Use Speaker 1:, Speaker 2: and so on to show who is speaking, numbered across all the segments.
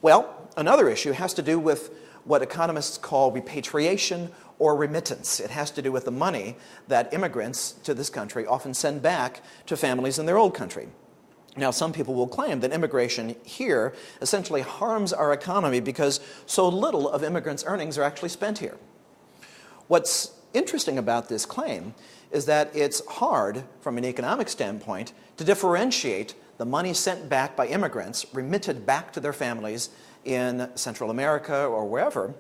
Speaker 1: Well, another issue has to do with what economists call repatriation or remittance. It has to do with the money that immigrants to this country often send back to families in their old country. Now, some people will claim that immigration here essentially harms our economy because so little of immigrants' earnings are actually spent here. What's interesting about this claim is that it's hard, from an economic standpoint, to differentiate the money sent back by immigrants, remitted back to their families in Central America or wherever,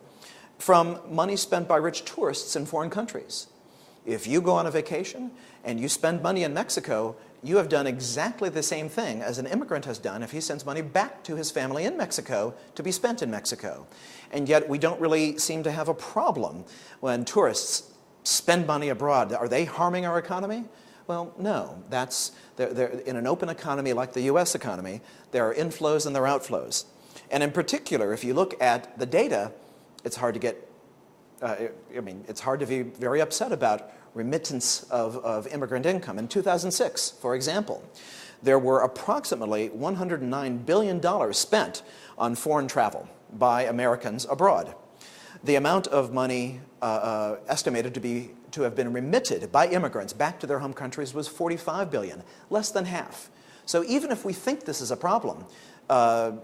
Speaker 1: from money spent by rich tourists in foreign countries. If you go on a vacation and you spend money in Mexico, you have done exactly the same thing as an immigrant has done if he sends money back to his family in Mexico to be spent in Mexico. And yet we don't really seem to have a problem when tourists spend money abroad. Are they harming our economy? Well, no. They're in an open economy like the US economy, there are inflows and there are outflows. And in particular, if you look at the data, it's hard to get, it's hard to be very upset about remittance of immigrant income. In 2006, for example, there were approximately $109 billion spent on foreign travel by Americans abroad. The amount of money estimated to have been remitted by immigrants back to their home countries was $45 billion, less than half. So even if we think this is a problem,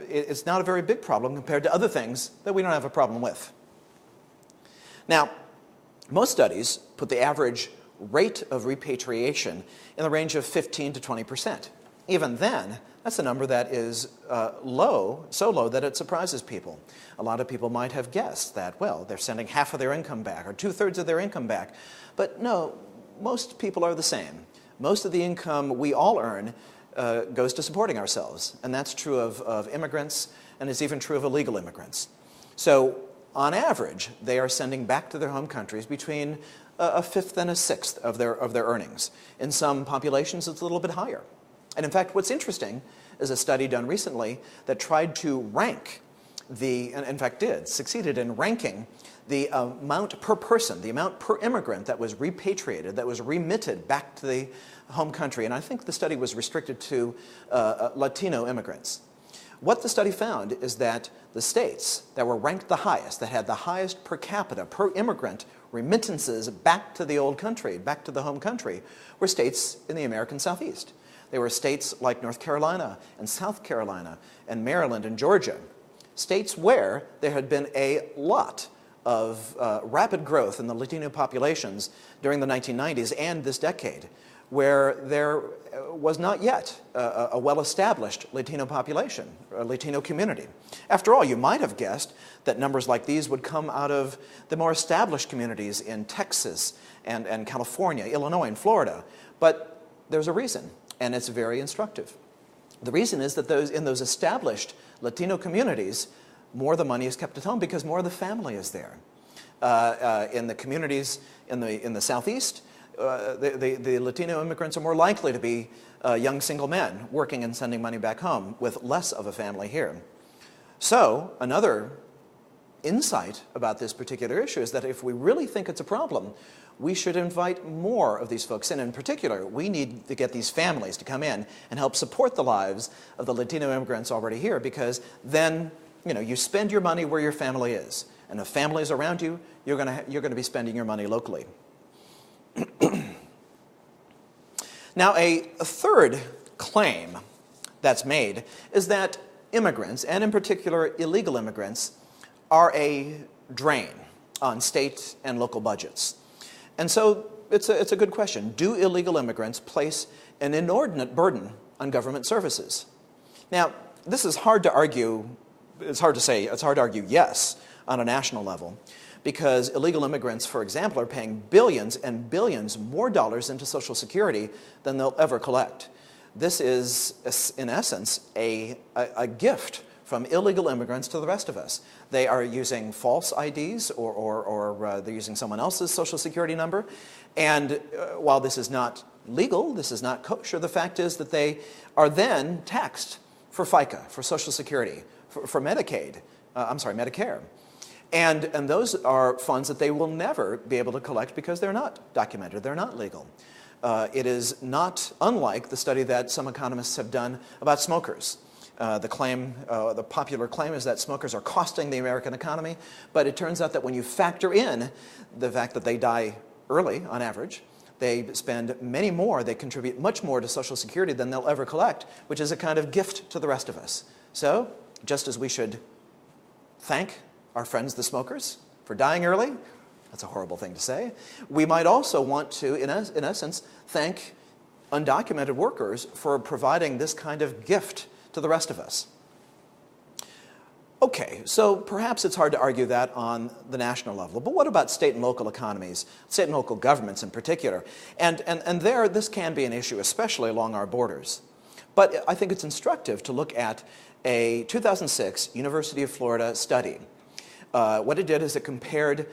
Speaker 1: it's not a very big problem compared to other things that we don't have a problem with. Now, most studies put the average rate of repatriation in the range of 15 to 20%. Even then, that's a number that is low, so low that it surprises people. A lot of people might have guessed that, well, they're sending half of their income back or 2/3 of their income back. But no, most people are the same. Most of the income we all earn goes to supporting ourselves. And that's true of immigrants, and it's even true of illegal immigrants. So on average, they are sending back to their home countries between a fifth and a sixth of their earnings. In some populations, it's a little bit higher. And in fact, what's interesting is a study done recently that tried to rank and in fact succeeded in ranking the amount per person, the amount per immigrant that was repatriated, that was remitted back to the home country. And I think the study was restricted to Latino immigrants. What the study found is that the states that were ranked the highest, that had the highest per capita, per immigrant remittances back to the old country, back to the home country, were states in the American Southeast. They were states like North Carolina and South Carolina and Maryland and Georgia, states where there had been a lot of rapid growth in the Latino populations during the 1990s and this decade, where there was not yet a well-established Latino population, a Latino community. After all, you might have guessed that numbers like these would come out of the more established communities in Texas and California, Illinois, and Florida. But there's a reason, and it's very instructive. The reason is that in those established Latino communities, more of the money is kept at home because more of the family is there. In the communities in the Southeast, the Latino immigrants are more likely to be young single men working and sending money back home with less of a family here. So another insight about this particular issue is that if we really think it's a problem, we should invite more of these folks in. In particular, we need to get these families to come in and help support the lives of the Latino immigrants already here, because then you spend your money where your family is. And if family is around you, you're going to be spending your money locally. Now, a third claim that's made is that immigrants, and in particular illegal immigrants, are a drain on state and local budgets. And so it's a good question. Do illegal immigrants place an inordinate burden on government services? Now, this is hard to argue. It's hard to argue yes on a national level, because illegal immigrants, for example, are paying billions and billions more dollars into Social Security than they'll ever collect. This is, in essence, a gift from illegal immigrants to the rest of us. They are using false IDs or they're using someone else's Social Security number. And while this is not legal, this is not kosher, the fact is that they are then taxed for FICA, for Social Security, for Medicare. And those are funds that they will never be able to collect because they're not documented, they're not legal. It is not unlike the study that some economists have done about smokers. The popular claim is that smokers are costing the American economy, but it turns out that when you factor in the fact that they die early on average, they spend they contribute much more to Social Security than they'll ever collect, which is a kind of gift to the rest of us. So, just as we should thank our friends the smokers for dying early, that's a horrible thing to say, we might also want to, in essence, thank undocumented workers for providing this kind of gift to the rest of us. Okay, so perhaps it's hard to argue that on the national level, but what about state and local economies, state and local governments in particular? And there, this can be an issue, especially along our borders. But I think it's instructive to look at a 2006 University of Florida study. What it did is it compared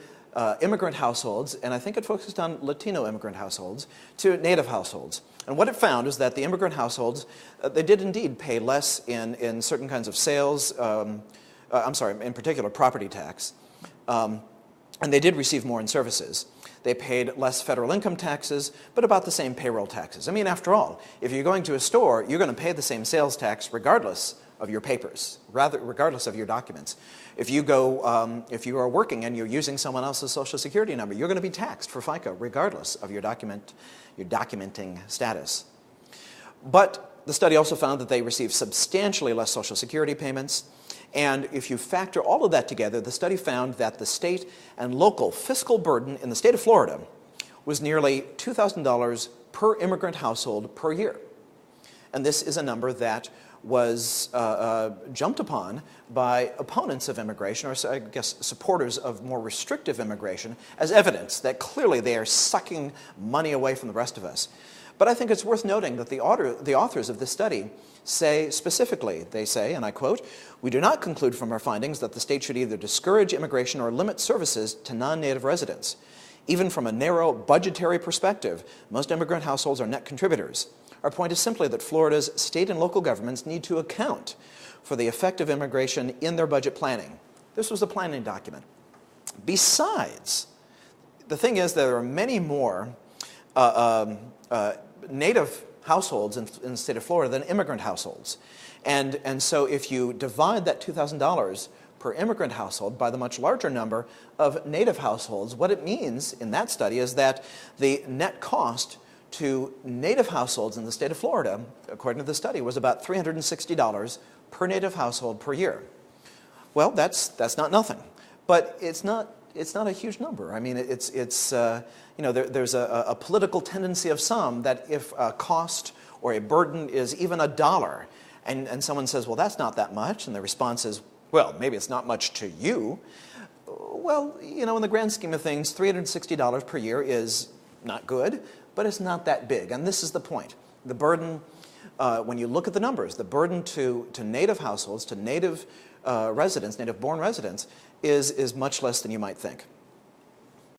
Speaker 1: immigrant households, and I think it focused on Latino immigrant households, to native households. And what it found is that the immigrant households, they did indeed pay less in certain kinds of sales, in particular property tax, and they did receive more in services. They paid less federal income taxes, but about the same payroll taxes. I mean, after all, if you're going to a store, you're going to pay the same sales tax regardless of your papers, regardless of your documents. If you are working and you're using someone else's Social Security number, you're going to be taxed for FICA regardless of your documenting status. But the study also found that they received substantially less Social Security payments. And if you factor all of that together, the study found that the state and local fiscal burden in the state of Florida was nearly $2,000 per immigrant household per year. And this is a number that was jumped upon by opponents of immigration, or I guess supporters of more restrictive immigration, as evidence that clearly they are sucking money away from the rest of us. But I think it's worth noting that the authors of this study say specifically, they say, and I quote, "We do not conclude from our findings that the state should either discourage immigration or limit services to non-native residents. Even from a narrow budgetary perspective, most immigrant households are net contributors. Our point is simply that Florida's state and local governments need to account for the effect of immigration in their budget planning." This was a planning document. Besides, the thing is there are many more native households in the state of Florida than immigrant households. And so if you divide that $2,000 per immigrant household by the much larger number of native households, what it means in that study is that the net cost to native households in the state of Florida, according to the study, was about $360 per native household per year. Well, that's not nothing, but it's not a huge number. I mean, there's a political tendency of some that if a cost or a burden is even $1, and someone says, well, that's not that much, and the response is, well, maybe it's not much to you. Well, in the grand scheme of things, $360 per year is not good, but it's not that big. And this is the point. The burden, when you look at the numbers, the burden to native households, to native residents, native-born residents, is much less than you might think.